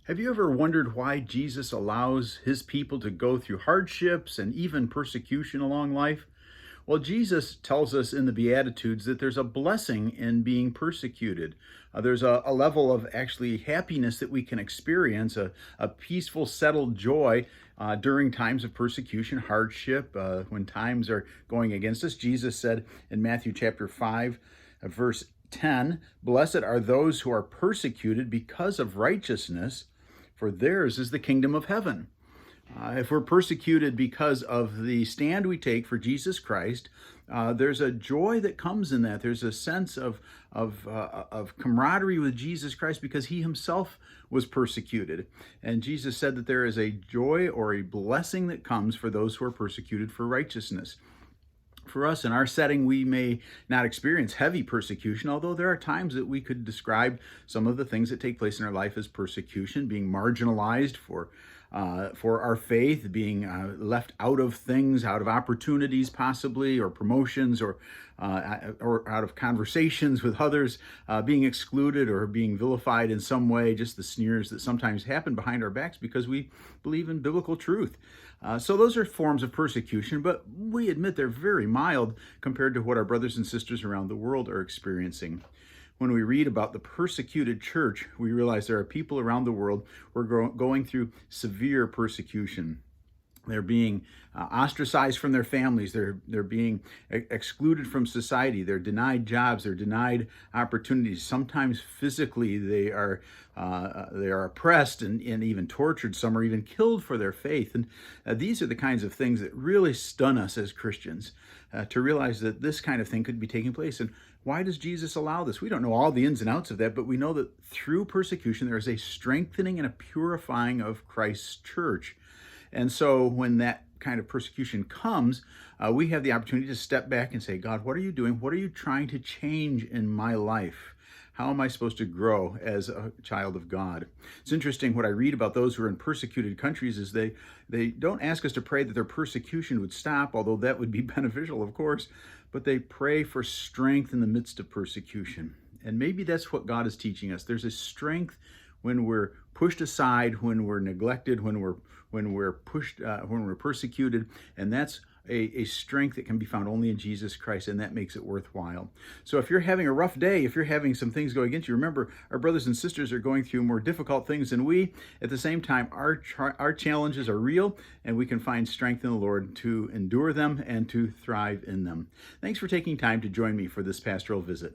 Have you ever wondered why Jesus allows his people to go through hardships and even persecution along life? Well, Jesus tells us in the Beatitudes that there's a blessing in being persecuted. There's a level of actually happiness that we can experience, a peaceful, settled joy during times of persecution, hardship, when times are going against us. Jesus said in Matthew chapter 5, verse 10, "Blessed are those who are persecuted because of righteousness, for theirs is the kingdom of heaven." If we're persecuted because of the stand we take for Jesus Christ, there's a joy that comes in that. There's a sense of camaraderie with Jesus Christ because he himself was persecuted. And Jesus said that there is a joy or a blessing that comes for those who are persecuted for righteousness. For us in our setting, we may not experience heavy persecution, although there are times that we could describe some of the things that take place in our life as persecution, being marginalized for our faith, being left out of things, out of opportunities possibly, or promotions, or out of conversations with others, being excluded or being vilified in some way, just the sneers that sometimes happen behind our backs because we believe in biblical truth. So those are forms of persecution, but we admit they're very mild compared to what our brothers and sisters around the world are experiencing. When we read about the persecuted church, we realize there are people around the world who are going through severe persecution. They're being ostracized from their families. They're being excluded from society. They're denied jobs. They're denied opportunities. Sometimes physically they are oppressed and even tortured. Some are even killed for their faith. And these are the kinds of things that really stun us as Christians, to realize that this kind of thing could be taking place. And why does Jesus allow this? We don't know all the ins and outs of that, but we know that through persecution there is a strengthening and a purifying of Christ's church. And so when that kind of persecution comes, we have the opportunity to step back and say, God, what are you doing? What are you trying to change in my life? How am I supposed to grow as a child of God? It's interesting what I read about those who are in persecuted countries is they don't ask us to pray that their persecution would stop, although that would be beneficial, of course, but they pray for strength in the midst of persecution. And maybe that's what God is teaching us. There's a strength when we're pushed aside, when we're neglected, when we're pushed, when we're persecuted, and that's a strength that can be found only in Jesus Christ, and that makes it worthwhile. So if you're having a rough day, if you're having some things go against you, remember our brothers and sisters are going through more difficult things than we. At the same time, our challenges are real, and we can find strength in the Lord to endure them and to thrive in them. Thanks for taking time to join me for this pastoral visit.